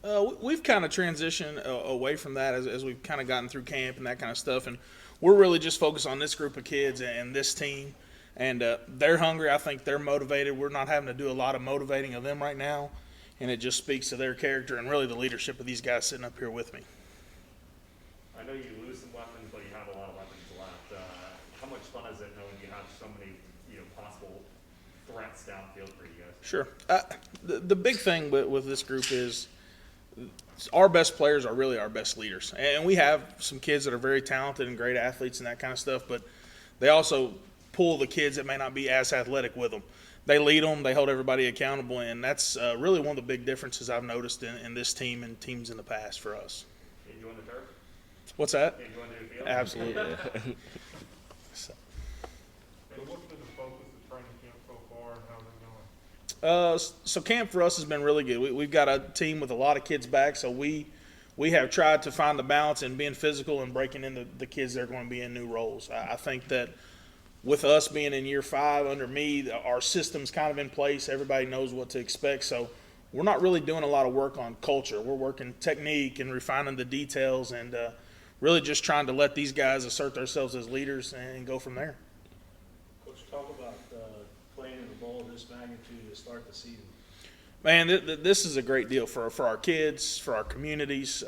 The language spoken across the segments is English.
We've kind of transitioned away from that as we've kind of gotten through camp and that kind of stuff, and we're really just focused on this group of kids and this team. And they're hungry. I think they're motivated. We're not having to do a lot of motivating of them right now, and it just speaks to their character and really the leadership of these guys sitting up here with me. I know you lose some weapons, but you have a lot of weapons left. How much fun is it knowing you have so many, possible threats downfield for you guys? Sure. The big thing with this group is our best players are really our best leaders. And we have some kids that are very talented and great athletes and that kind of stuff, but they also pull the kids that may not be as athletic with them. They lead them, they hold everybody accountable, and that's really one of the big differences I've noticed in this team and teams in the past for us. Enjoying the turf? What's that? Enjoying the new field? Absolutely. So what's been the focus of training camp so far, and how's it going? So camp for us has been really good. We've got a team with a lot of kids back, so we have tried to find the balance in being physical and breaking into the kids that are going to be in new roles. I think that with us being in year 5 under me, our system's kind of in place. Everybody knows what to expect, so we're not really doing a lot of work on culture. We're working technique and refining the details and really just trying to let these guys assert themselves as leaders and go from there. Coach, talk about playing in a bowl of this magnitude to start the season. Man, this is a great deal for our kids, for our communities.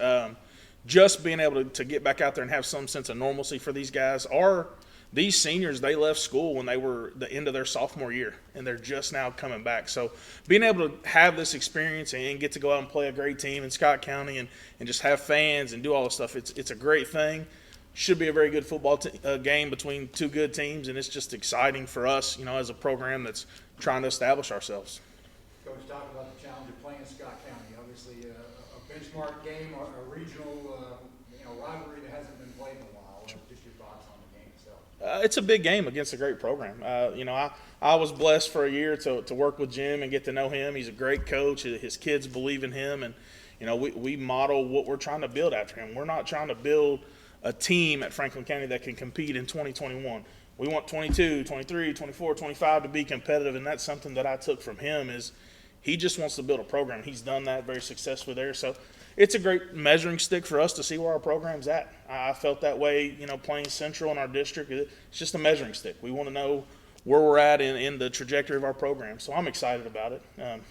Just being able to get back out there and have some sense of normalcy for these guys. These seniors, they left school when they were the end of their sophomore year, and they're just now coming back. So being able to have this experience and get to go out and play a great team in Scott County and just have fans and do all this stuff, it's a great thing. Should be a very good football game between two good teams, and it's just exciting for us, as a program that's trying to establish ourselves. Coach, talk about the challenge of playing Scott County. Obviously, a benchmark game, a regional, rivalry that hasn't been played in a while. Just your thoughts on the game itself. It's a big game against a great program. I was blessed for a year to work with Jim and get to know him. He's a great coach. His kids believe in him, and we model what we're trying to build after him. We're not trying to build a team at Franklin County that can compete in 2021. We want 22, 23, 24, 25 to be competitive, and that's something that I took from him is he just wants to build a program. He's done that very successfully there. So it's a great measuring stick for us to see where our program's at. I felt that way, playing Central in our district. It's just a measuring stick. We want to know where we're at in the trajectory of our program. So I'm excited about it. That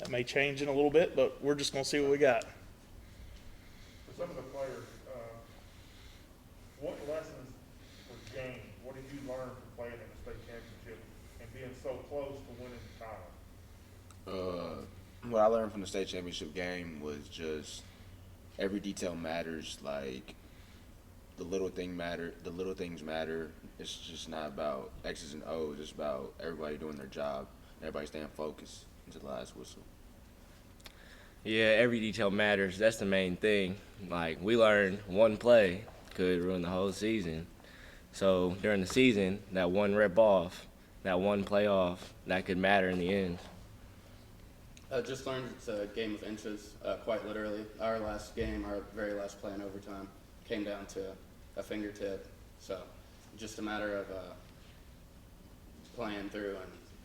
may change in a little bit, but we're just going to see what we got. For some of the players, what lessons were gained? What did you learn from playing in the state championship and being so close to winning the title? What I learned from the state championship game was just every detail matters. Like the little things matter. It's just not about X's and O's. It's about everybody doing their job, everybody staying focused until the last whistle. Yeah, every detail matters. That's the main thing. Like, we learned one play could ruin the whole season. So during the season, that one rep off, that one play off, that could matter in the end. Just learned it's a game of inches, quite literally. Our last game, our very last play in overtime, came down to a fingertip. So just a matter of playing through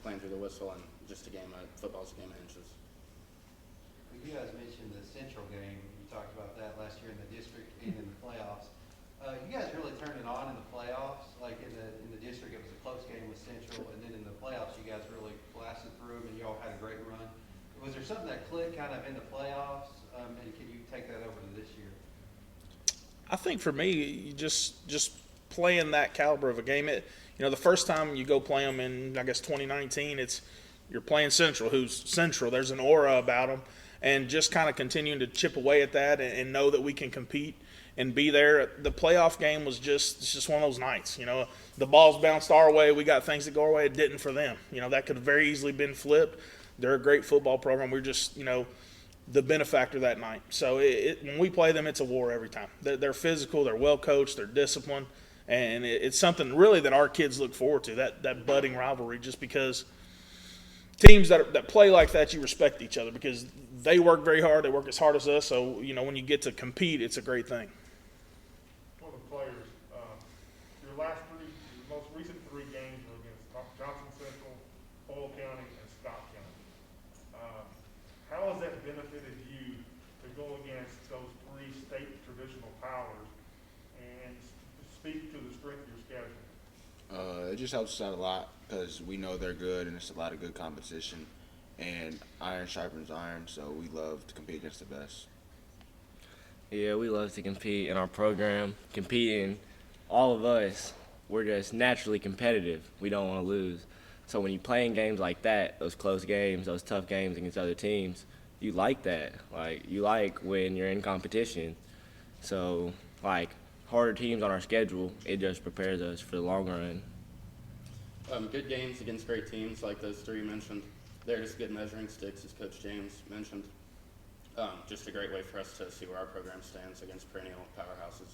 the whistle, and just football's a game of inches. You guys mentioned the Central game. You talked about that last year in the district and in the playoffs. You guys really turned it on in the playoffs. Like in the district, it was a close game with Central, and then in the playoffs, you guys really blasted through them, and you all had a great run. Was there something that clicked kind of in the playoffs, and can you take that over to this year? I think for me, just playing that caliber of a game, the first time you go play them in, I guess, 2019, you're playing Central, who's Central. There's an aura about them, and just kind of continuing to chip away at that and know that we can compete and be there. The playoff game was just one of those nights. The balls bounced our way. We got things that go our way. It didn't for them. That could have very easily been flipped. They're a great football program. We're just, the benefactor that night. So when we play them, it's a war every time. They're physical. They're well coached. They're disciplined. And it's something really that our kids look forward to, that budding rivalry, just because teams that play like that, you respect each other because they work very hard. They work as hard as us. So, when you get to compete, it's a great thing. For the players, your most recent 3 games were against Johnson Central, Cole County, and Scott County. How has that benefited you to go speak to the strength of your schedule. It just helps us out a lot because we know they're good and it's a lot of good competition. And iron sharpens iron, so we love to compete against the best. Yeah, we love to compete in our program. Competing, all of us, we're just naturally competitive. We don't want to lose. So when you play in games like that, those close games, those tough games against other teams, you like that. Like, you like when you're in competition. So, like, harder teams on our schedule, it just prepares us for the long run. Good games against great teams like those three you mentioned. They're just good measuring sticks, as Coach James mentioned. Just a great way for us to see where our program stands against perennial powerhouses.